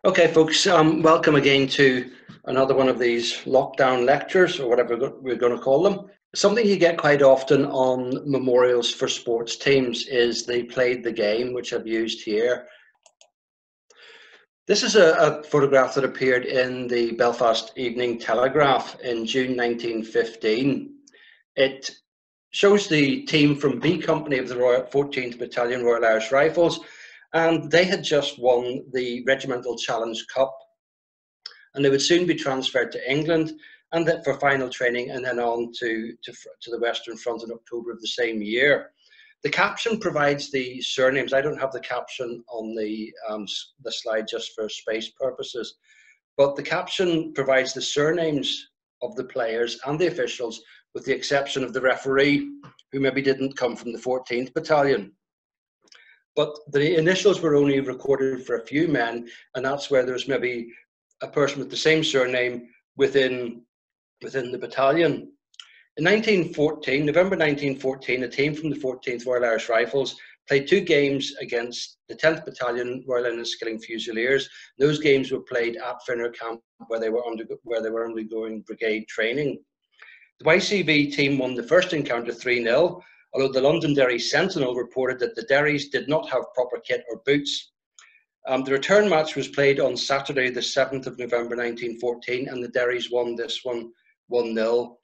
Okay, folks, welcome again to another one of these lockdown lectures, or whatever we're going to call them. Something you get quite often on memorials for sports teams is they played the game, which I've used here. This is a photograph that appeared in the Belfast Evening Telegraph in June 1915. It shows the team from B Company of the 14th Battalion Royal Irish Rifles, and they had just won the Regimental Challenge Cup, and they would soon be transferred to England and that for final training, and then on to the Western Front in October of the same year. The caption provides the surnames. I don't have the caption on the slide just for space purposes, but the caption provides the surnames of the players and the officials, with the exception of the referee, who maybe didn't come from the 14th Battalion. But the initials were only recorded for a few men, and that's where there's maybe a person with the same surname within the battalion. In November 1914, a team from the 14th Royal Irish Rifles played 2 games against the 10th Battalion Royal Enniskilling Fusiliers. Those games were played at Finner Camp, where they were undergoing brigade training. The YCV team won the first encounter 3-0, although the Londonderry Sentinel reported that the Derrys did not have proper kit or boots. The return match was played on Saturday, the 7th of November 1914, and the Derrys won this one 1-0.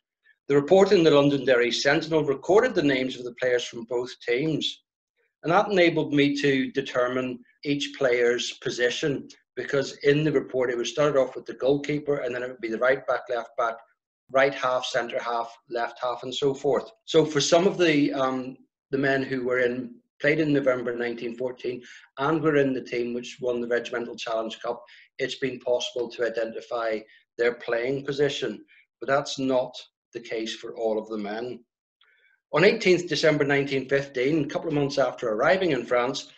The report in the Londonderry Sentinel recorded the names of the players from both teams, and that enabled me to determine each player's position, because in the report it would start off with the goalkeeper, and then it would be the right back, left back, right half, centre half, left half, and so forth. So for some of the men who played in November 1914 and were in the team which won the Regimental Challenge Cup, it's been possible to identify their playing position, but that's not the case for all of the men. On 18th December 1915, a couple of months after arriving in France,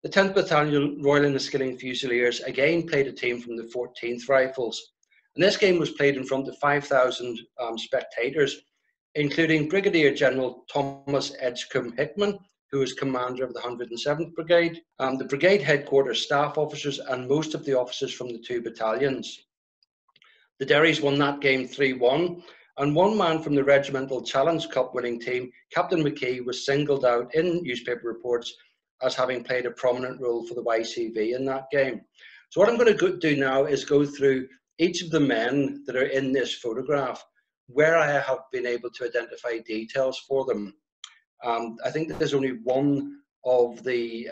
the 10th Battalion Royal Enniskilling Fusiliers again played a team from the 14th Rifles. And this game was played in front of 5,000 spectators, including Brigadier General Thomas Edgecombe Hickman, who was commander of the 107th Brigade, the brigade headquarters staff officers, and most of the officers from the 2 battalions. The Derrys won that game 3-1, and one man from the Regimental Challenge Cup winning team, Captain McKee, was singled out in newspaper reports as having played a prominent role for the YCV in that game. So what I'm going to do now is go through each of the men that are in this photograph, where I have been able to identify details for them. I think that there's only one of the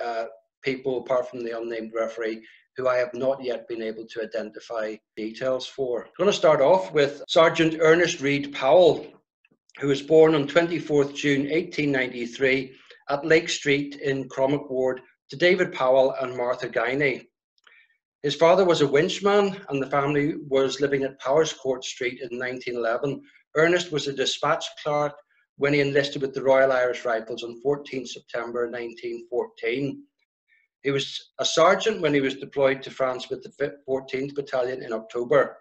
people, apart from the unnamed referee, who I have not yet been able to identify details for. I'm going to start off with Sergeant Ernest Reid Powell, who was born on 24th June 1893 at Lake Street in Cromack Ward to David Powell and Martha Guiney. His father was a winchman, and the family was living at Powers Court Street in 1911. Ernest was a dispatch clerk when he enlisted with the Royal Irish Rifles on 14 September 1914. He was a sergeant when he was deployed to France with the 14th Battalion in October.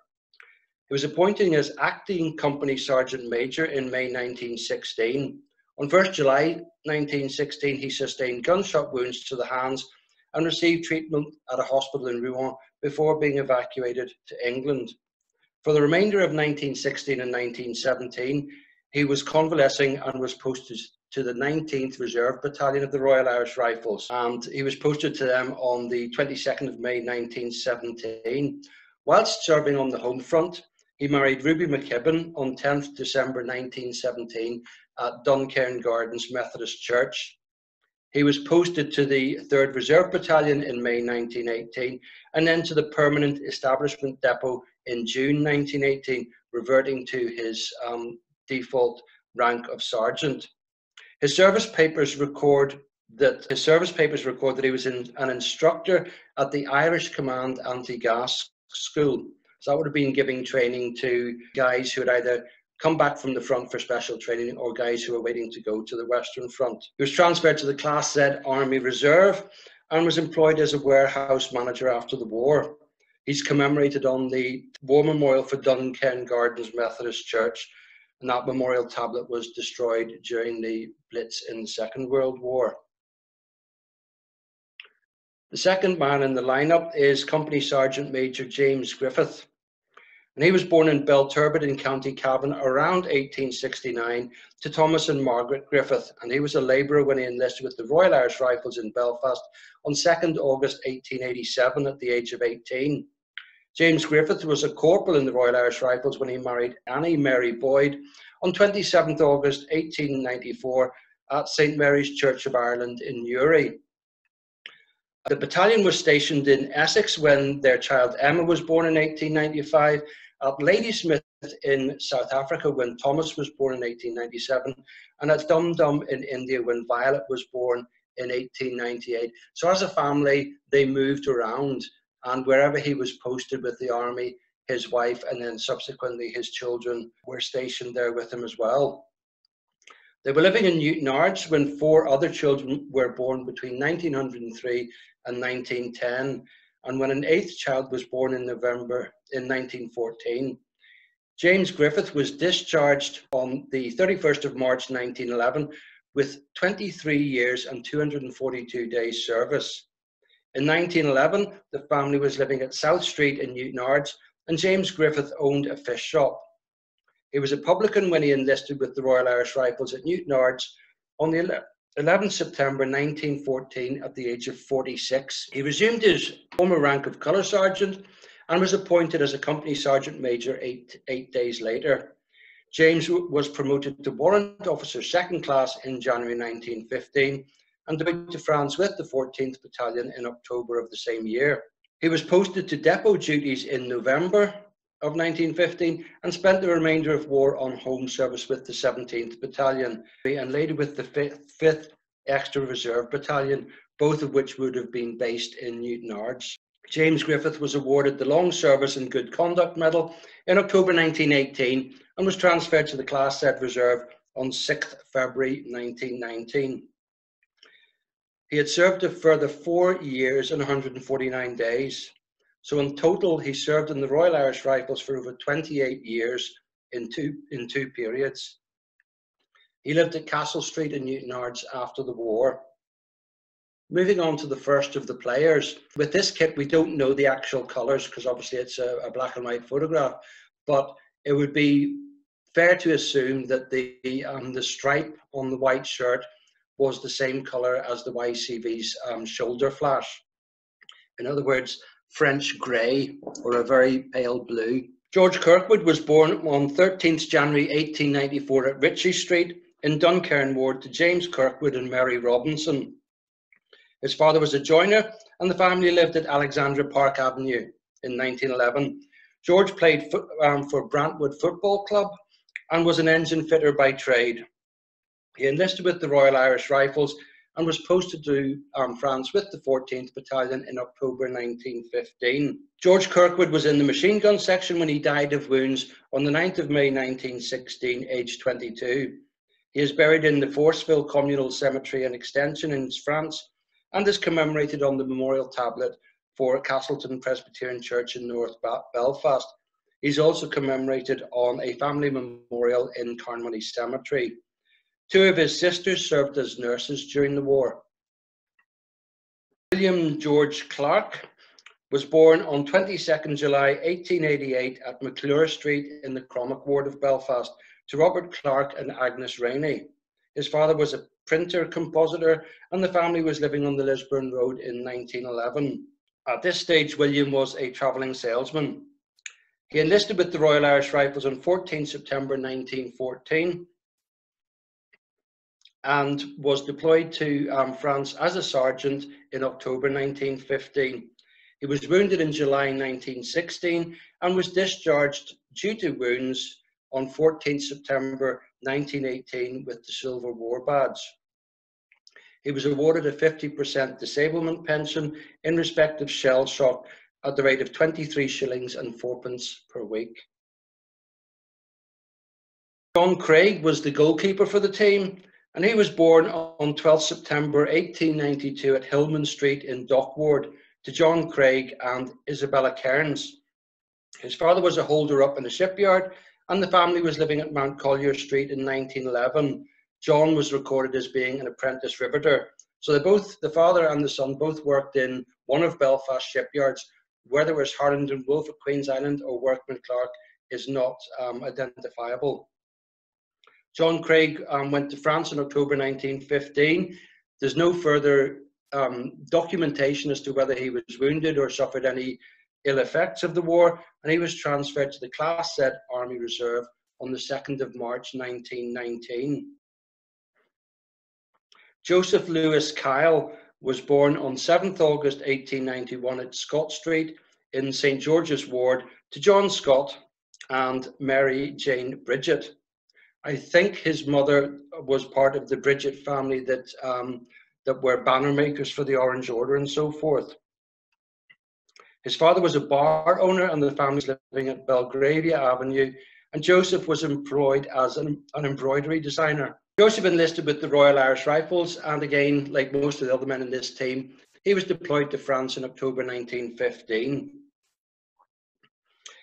He was appointed as acting company sergeant major in May 1916. On 1st July 1916, he sustained gunshot wounds to the hands and received treatment at a hospital in Rouen before being evacuated to England. For the remainder of 1916 and 1917, he was convalescing and was posted to the 19th Reserve Battalion of the Royal Irish Rifles, and he was posted to them on the 22nd of May 1917. Whilst serving on the home front, he married Ruby McKibben on 10th December 1917 at Duncairn Gardens Methodist Church. He was posted to the 3rd Reserve Battalion in May 1918, and then to the Permanent Establishment Depot in June 1918, reverting to his default rank of sergeant. His service papers record that he was an instructor at the Irish Command Anti-Gas School. So that would have been giving training to guys who had either come back from the front for special training or guys who were waiting to go to the Western Front. He was transferred to the Class Z Army Reserve and was employed as a warehouse manager after the war. He's commemorated on the War Memorial for Duncairn Gardens Methodist Church, and that memorial tablet was destroyed during the Blitz in the Second World War. The second man in the lineup is Company Sergeant Major James Griffith, and he was born in Belturbet in County Cavan around 1869 to Thomas and Margaret Griffith, and he was a labourer when he enlisted with the Royal Irish Rifles in Belfast on 2nd August 1887 at the age of 18. James Griffith was a corporal in the Royal Irish Rifles when he married Annie Mary Boyd on 27th August 1894 at St Mary's Church of Ireland in Newry. The battalion was stationed in Essex when their child Emma was born in 1895, at Ladysmith in South Africa when Thomas was born in 1897, and at Dum Dum in India when Violet was born in 1898. So as a family, they moved around, and wherever he was posted with the army, his wife and then subsequently his children were stationed there with him as well. They were living in Newton Ards when 4 other children were born between 1903 and 1910, and when an 8th child was born in November in 1914. James Griffith was discharged on the 31st of March 1911 with 23 years and 242 days service. In 1911, the family was living at South Street in Newton Ards, and James Griffith owned a fish shop. He was a publican when he enlisted with the Royal Irish Rifles at Newton Ards on the 11th September 1914 at the age of 46. He resumed his former rank of colour sergeant and was appointed as a company sergeant major eight days later. James was promoted to warrant officer 2nd class in January 1915 and deployed to France with the 14th Battalion in October of the same year. He was posted to depot duties in November of 1915 and spent the remainder of war on home service with the 17th Battalion and later with the 5th Extra Reserve Battalion, both of which would have been based in Newton Ards. James Griffith was awarded the Long Service and Good Conduct Medal in October 1918 and was transferred to the Class Z Reserve on 6th February 1919. He had served a further 4 years and 149 days. So in total, he served in the Royal Irish Rifles for over 28 years in two periods. He lived at Castle Street in Newton Ards after the war. Moving on to the first of the players. With this kit, we don't know the actual colours because obviously it's a black and white photograph, but it would be fair to assume that the stripe on the white shirt was the same colour as the YCV's shoulder flash. In other words, French grey or a very pale blue. George Kirkwood was born on 13th January 1894 at Ritchie Street in Duncairn Ward to James Kirkwood and Mary Robinson. His father was a joiner and the family lived at Alexandra Park Avenue in 1911. George played for Brantwood Football Club and was an engine fitter by trade. He enlisted with the Royal Irish Rifles and was posted to France with the 14th Battalion in October 1915. George Kirkwood was in the machine gun section when he died of wounds on the 9th of May 1916, aged 22. He is buried in the Forceville Communal Cemetery and Extension in France and is commemorated on the memorial tablet for Castleton Presbyterian Church in North Belfast. He's also commemorated on a family memorial in Carnmoney Cemetery. 2 of his sisters served as nurses during the war. William George Clarke was born on 22nd July 1888 at McClure Street in the Cromack Ward of Belfast to Robert Clarke and Agnes Rainey. His father was a printer compositor and the family was living on the Lisburn Road in 1911. At this stage, William was a travelling salesman. He enlisted with the Royal Irish Rifles on 14 September 1914 and was deployed to France as a sergeant in October 1915. He was wounded in July 1916 and was discharged due to wounds on 14 September 1918 with the Silver War Badge. He was awarded a 50% disablement pension in respect of shell shock at the rate of 23 shillings and 4p per week. John Craig was the goalkeeper for the team, and he was born on 12 September 1892 at Hillman Street in Dock Ward to John Craig and Isabella Cairns. His father was a holder-up in a shipyard, and the family was living at Mount Collier Street in 1911. John was recorded as being an apprentice riveter, So the father and the son both worked in one of Belfast shipyards. Whether it was Harland and Wolff at Queen's Island or Workman Clark is not identifiable. John Craig went to France in October 1915. There's no further documentation as to whether he was wounded or suffered any ill effects of the war, and he was transferred to the Class Z Army Reserve on the 2nd of March 1919. Joseph Lewis Kyle was born on 7th August 1891 at Scott Street in St. George's Ward to John Scott and Mary Jane Bridget. I think his mother was part of the Bridget family that were banner makers for the Orange Order and so forth. His father was a bar owner and the family was living at Belgravia Avenue, and Joseph was employed as an embroidery designer. Joseph enlisted with the Royal Irish Rifles, and again, like most of the other men in this team, he was deployed to France in October 1915.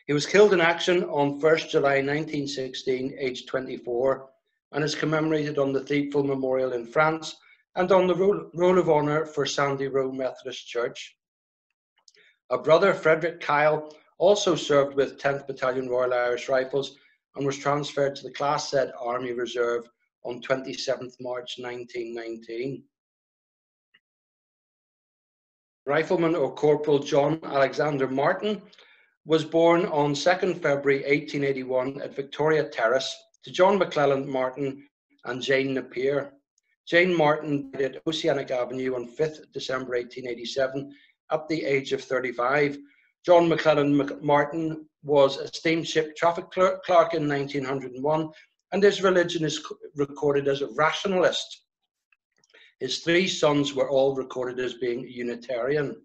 He was killed in action on 1st July 1916, aged 24, and is commemorated on the Thiepval Memorial in France and on the Roll of Honour for Sandy Row Methodist Church. A brother, Frederick Kyle, also served with 10th Battalion Royal Irish Rifles and was transferred to the Class Z Army Reserve on 27th March 1919. Rifleman or Corporal John Alexander Martin was born on 2nd February 1881 at Victoria Terrace to John McClelland Martin and Jane Napier. Jane Martin died at Oceanic Avenue on 5th December 1887 at the age of 35. John McClelland Martin was a steamship traffic clerk in 1901, and his religion is recorded as a rationalist. His 3 sons were all recorded as being Unitarian.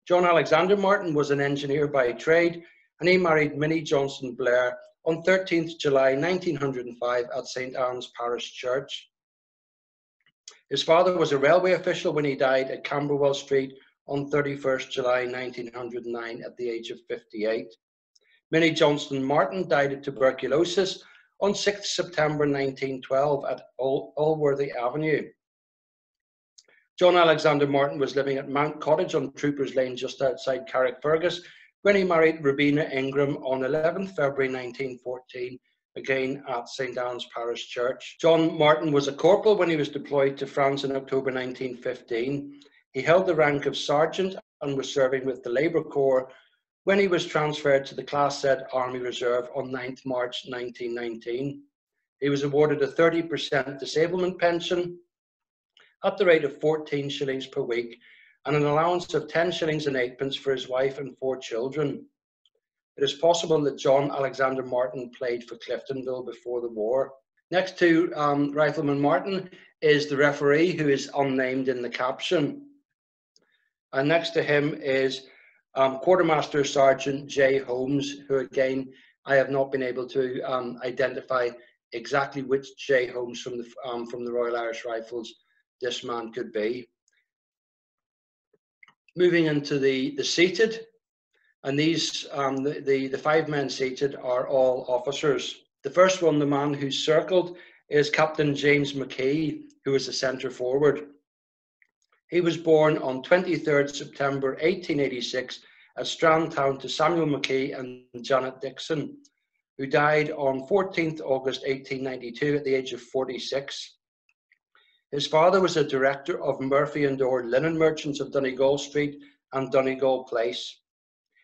John Alexander Martin was an engineer by trade, and he married Minnie Johnson Blair on 13th July 1905 at St. Anne's Parish Church. His father was a railway official when he died at Camberwell Street on 31st July 1909 at the age of 58. Minnie Johnston Martin died of tuberculosis on 6th September 1912 at Allworthy Avenue. John Alexander Martin was living at Mount Cottage on Troopers Lane just outside Carrickfergus when he married Rubina Ingram on 11th February 1914, again at St. Anne's Parish Church. John Martin was a corporal when he was deployed to France in October 1915. He held the rank of sergeant and was serving with the Labour Corps when he was transferred to the Class Z Army Reserve on 9th March 1919. He was awarded a 30% disablement pension at the rate of 14 shillings per week and an allowance of 10 shillings and 8pence for his wife and 4 children. It is possible that John Alexander Martin played for Cliftonville before the war. Next to Rifleman Martin is the referee, who is unnamed in the caption. And next to him is Quartermaster Sergeant J. Holmes, who again, I have not been able to identify exactly which J. Holmes from the Royal Irish Rifles this man could be. Moving into the seated, and these, the 5 men seated are all officers. The first one, the man who's circled, is Captain James McKee, who is the centre forward. He was born on 23rd September 1886 at Strandtown to Samuel McKee and Janet Dixon, who died on 14th August 1892 at the age of 46. His father was a director of Murphy and Orr Linen Merchants of Donegal Street and Donegal Place.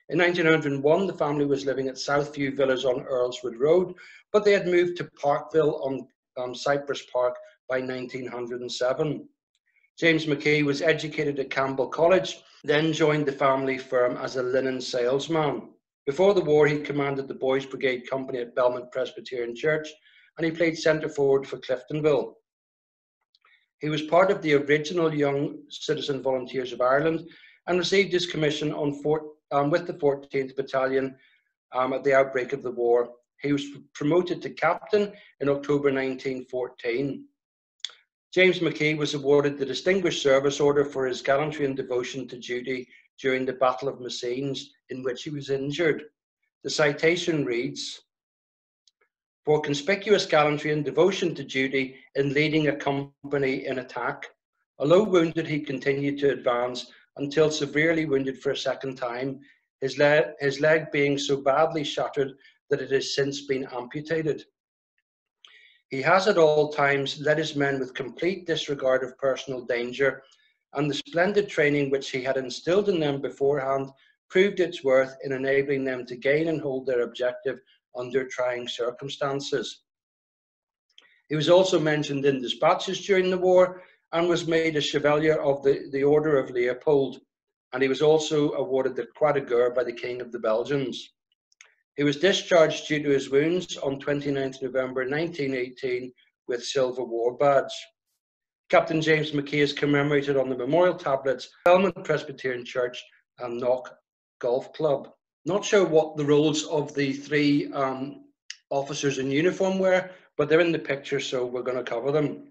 In 1901, the family was living at Southview Villas on Earlswood Road, but they had moved to Parkville on Cypress Park by 1907. James McKee was educated at Campbell College, then joined the family firm as a linen salesman. Before the war, he commanded the Boys Brigade Company at Belmont Presbyterian Church, and he played centre forward for Cliftonville. He was part of the original Young Citizen Volunteers of Ireland and received his commission with the 14th Battalion at the outbreak of the war. He was promoted to captain in October 1914. James McKee was awarded the Distinguished Service Order for his gallantry and devotion to duty during the Battle of Messines, in which he was injured. The citation reads, "For conspicuous gallantry and devotion to duty in leading a company in attack, Although wounded, he continued to advance until severely wounded for a second time, his leg being so badly shattered that it has since been amputated. He has at all times led his men with complete disregard of personal danger, and the splendid training which he had instilled in them beforehand proved its worth in enabling them to gain and hold their objective under trying circumstances. He was also mentioned in dispatches during the war and was made a Chevalier of the Order of Leopold, and he was also awarded the Croix de Guerre by the King of the Belgians. He was discharged due to his wounds on 29th November 1918 with Silver War Badge. Captain James McKay is commemorated on the memorial tablets, Belmont Presbyterian Church and Knock Golf Club. Not sure what the roles of the three officers in uniform were, but they're in the picture, so we're going to cover them.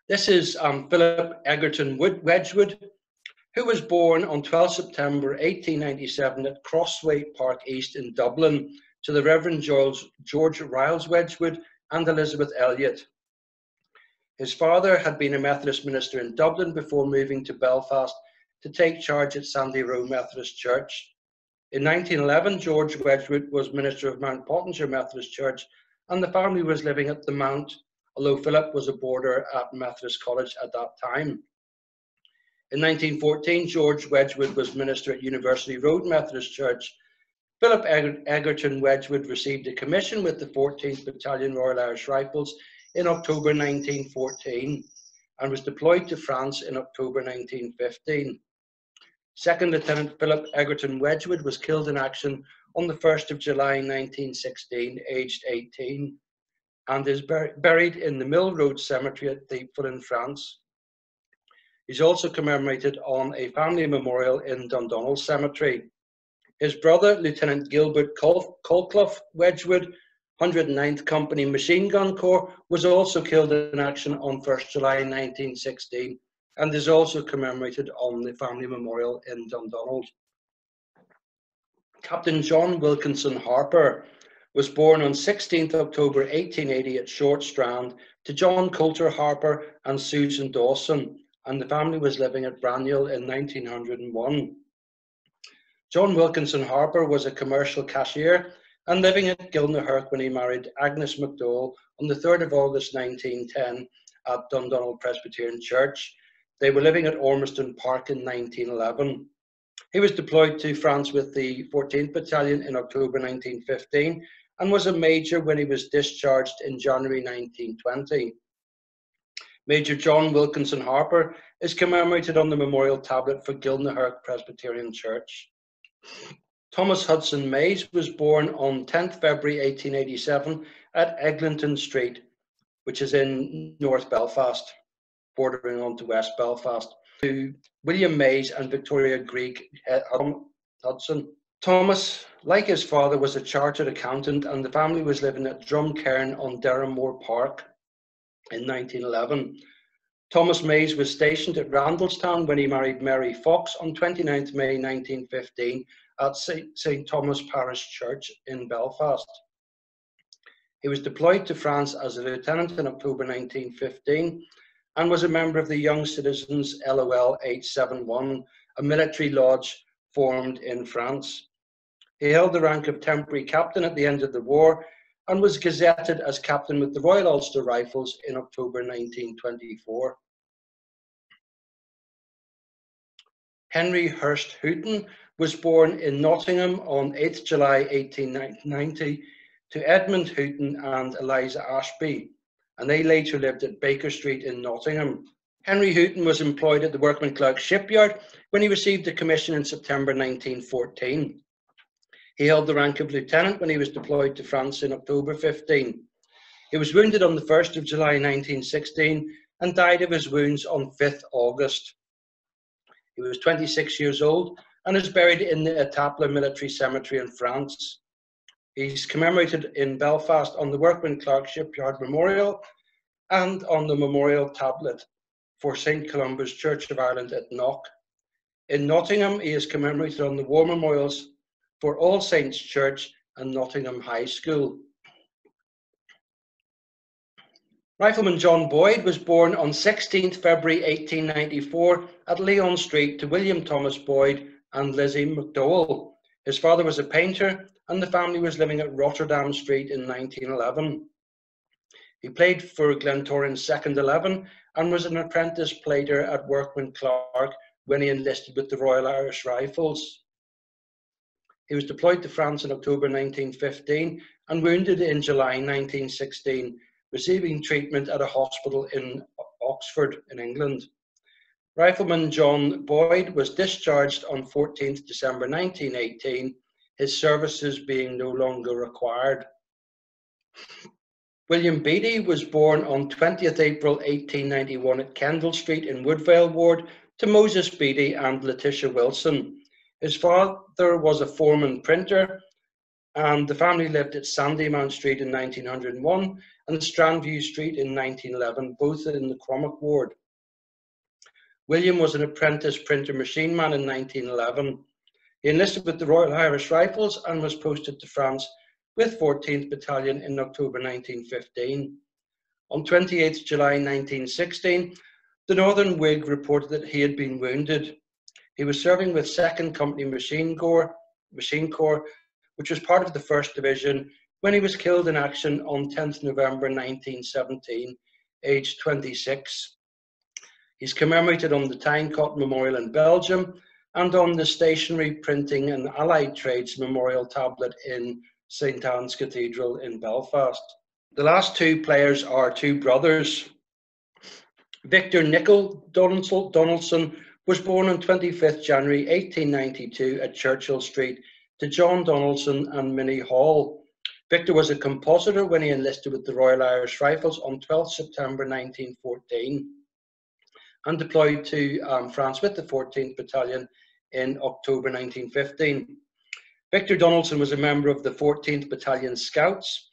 This is Philip Egerton Wedgwood, who was born on 12 September 1897 at Crossway Park East in Dublin to the Reverend George Riles Wedgwood and Elizabeth Elliott. His father had been a Methodist minister in Dublin before moving to Belfast to take charge at Sandy Row Methodist Church. In 1911, George Wedgwood was minister of Mount Pottinger Methodist Church, and the family was living at the Mount, although Philip was a boarder at Methodist College at that time. In 1914, George Wedgwood was minister at University Road Methodist Church. Philip Egerton Wedgwood received a commission with the 14th Battalion Royal Irish Rifles in October 1914 and was deployed to France in October 1915. Second Lieutenant Philip Egerton Wedgwood was killed in action on the 1st of July 1916, aged 18, and is buried in the Mill Road Cemetery at Thiepval in France. He's also commemorated on a family memorial in Dundonald Cemetery. His brother, Lieutenant Gilbert Colclough Wedgwood, 109th Company Machine Gun Corps, was also killed in action on 1st July 1916 and is also commemorated on the family memorial in Dundonald. Captain John Wilkinson Harper was born on 16th October 1880 at Short Strand to John Coulter Harper and Susan Dawson, and the family was living at Braniel in 1901. John Wilkinson Harper was a commercial cashier and living at Gilnahearth when he married Agnes McDowell on the 3rd of August 1910 at Dundonald Presbyterian Church. They were living at Ormiston Park in 1911. He was deployed to France with the 14th Battalion in October 1915 and was a major when he was discharged in January 1920. Major John Wilkinson Harper is commemorated on the memorial tablet for Gilnahearth Presbyterian Church. Thomas Hudson Mays was born on 10th February 1887 at Eglinton Street, which is in North Belfast, bordering on to West Belfast, to William Mays and Victoria Greig Hudson. Thomas, like his father, was a chartered accountant, and the family was living at Drumcairn on Derrimore Park in 1911. Thomas Mays was stationed at Randallstown when he married Mary Fox on 29th May 1915 at St. Thomas Parish Church in Belfast. He was deployed to France as a lieutenant in October 1915 and was a member of the Young Citizens LOL 871, a military lodge formed in France. He held the rank of temporary captain at the end of the war and was gazetted as captain with the Royal Ulster Rifles in October 1924. Henry Hurst HOOTON was born in Nottingham on 8th July 1890 to Edmund HOOTON and Eliza Ashby, and they later lived at Baker Street in Nottingham. Henry HOOTON was employed at the Workman Clark shipyard when he received a commission in September 1914. He held the rank of lieutenant when he was deployed to France in October 15. He was wounded on the 1st of July 1916 and died of his wounds on 5th August. He was 26 years old and is buried in the Etaples Military Cemetery in France. He's commemorated in Belfast on the Workman Clark Shipyard Memorial and on the memorial tablet for St. Columba's Church of Ireland at Knock. In Nottingham, he is commemorated on the war memorials for All Saints Church and Nottingham High School. Rifleman John Boyd was born on 16th February 1894 at Leon Street to William Thomas Boyd and Lizzie McDowell. His father was a painter and the family was living at Rotterdam Street in 1911. He played for Glentoran's second 11 and was an apprentice plater at Workman Clarke when he enlisted with the Royal Irish Rifles. He was deployed to France in October 1915 and wounded in July 1916, receiving treatment at a hospital in Oxford in England. Rifleman John Boyd was discharged on 14th December 1918, his services being no longer required. William Beattie was born on 20th April 1891 at Kendall Street in Woodvale Ward to Moses Beattie and Letitia Wilson. His father was a foreman printer, and the family lived at Sandyman Street in 1901 and Strandview Street in 1911, both in the Cromwell Ward. William was an apprentice printer machine man in 1911. He enlisted with the Royal Irish Rifles and was posted to France with 14th Battalion in October 1915. On 28th July 1916, the Northern Whig reported that he had been wounded. He was serving with 2nd Company Machine Corps, which was part of the 1st Division, when he was killed in action on 10th November 1917, aged 26. He's commemorated on the Tyncott Memorial in Belgium and on the Stationery, Printing and Allied Trades Memorial Tablet in St Anne's Cathedral in Belfast. The last two players are two brothers. Victor Nichol Donaldson was born on 25th January 1892 at Churchill Street to John Donaldson and Minnie Hall. Victor was a compositor when he enlisted with the Royal Irish Rifles on 12th September 1914 and deployed to France with the 14th Battalion in October 1915. Victor Donaldson was a member of the 14th Battalion Scouts,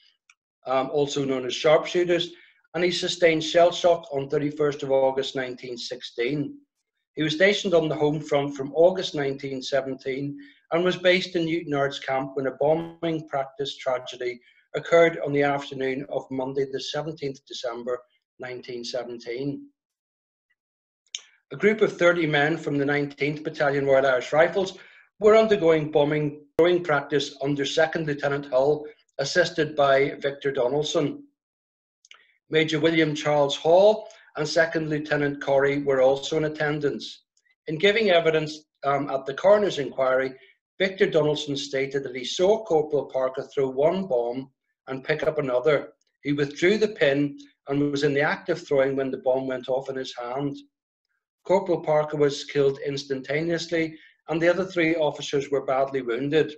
also known as sharpshooters, and he sustained shell shock on 31st of August 1916. He was stationed on the home front from August 1917 and was based in Newton Ards Camp when a bombing practice tragedy occurred on the afternoon of Monday the 17th December 1917. A group of 30 men from the 19th Battalion Royal Irish Rifles were undergoing bombing practice under 2nd Lieutenant Hull, assisted by Victor Donaldson. Major William Charles Hall and 2nd Lieutenant Corrie were also in attendance. In giving evidence at the coroner's inquiry, Victor Donaldson stated that he saw Corporal Parker throw one bomb and pick up another. He withdrew the pin and was in the act of throwing when the bomb went off in his hand. Corporal Parker was killed instantaneously and the other 3 officers were badly wounded.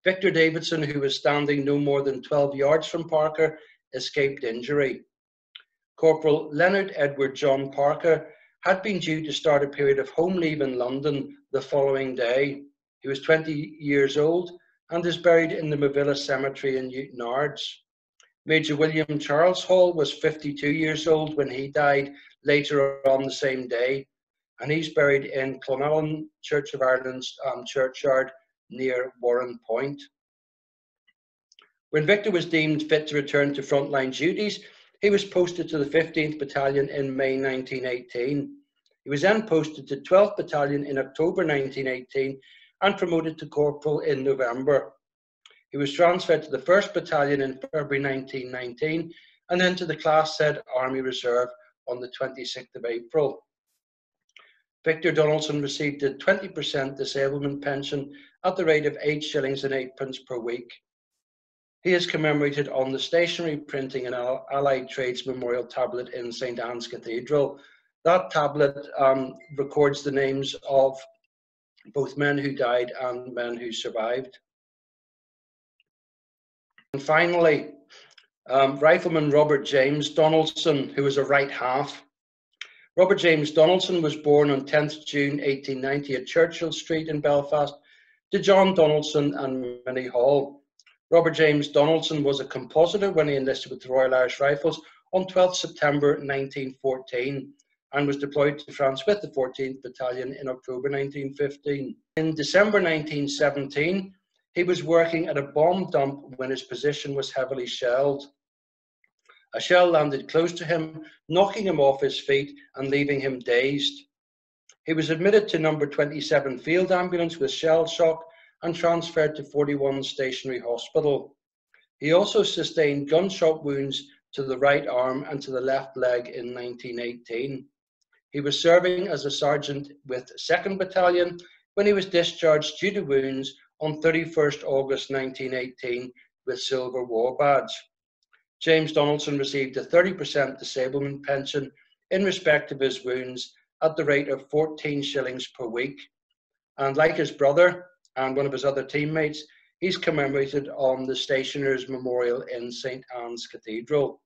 Victor Davidson, who was standing no more than 12 yards from Parker, escaped injury. Corporal Leonard Edward John Parker had been due to start a period of home leave in London the following day. He was 20 years old and is buried in the Mavilla Cemetery in Newton Ards. Major William Charles Hall was 52 years old when he died later on the same day, and he's buried in Clonallen Church of Ireland's churchyard near Warren Point. When Victor was deemed fit to return to frontline duties, he was posted to the 15th Battalion in May 1918. He was then posted to 12th Battalion in October 1918 and promoted to corporal in November. He was transferred to the 1st Battalion in February 1919 and then to the Class Z Army Reserve on the 26th of April. Victor Donaldson received a 20% disablement pension at the rate of 8 shillings and 8 pence per week. He is commemorated on the Stationery, Printing and Allied Trades Memorial Tablet in St Anne's Cathedral. That tablet records the names of both men who died and men who survived. And finally, Rifleman Robert James Donaldson, who was a right half. Robert James Donaldson was born on 10th June 1890 at Churchill Street in Belfast to John Donaldson and Minnie Hall. Robert James Donaldson was a compositor when he enlisted with the Royal Irish Rifles on 12th September 1914 and was deployed to France with the 14th Battalion in October 1915. In December 1917, he was working at a bomb dump when his position was heavily shelled. A shell landed close to him, knocking him off his feet and leaving him dazed. He was admitted to number 27 field ambulance with shell shock and transferred to 41 stationary hospital. He also sustained gunshot wounds to the right arm and to the left leg in 1918. He was serving as a sergeant with 2nd Battalion when he was discharged due to wounds on 31st August 1918 with Silver War Badge. James Donaldson received a 30% disablement pension in respect of his wounds at the rate of 14 shillings per week. And like his brother and one of his other teammates, he's commemorated on the Stationers' Memorial in St. Anne's Cathedral.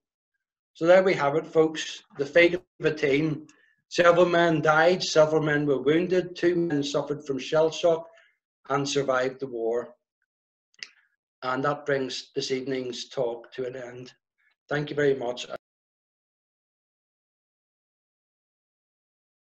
So there we have it, folks, the fate of a team. Several men died, several men were wounded, 2 men suffered from shell shock and survived the war. And that brings this evening's talk to an end. Thank you very much.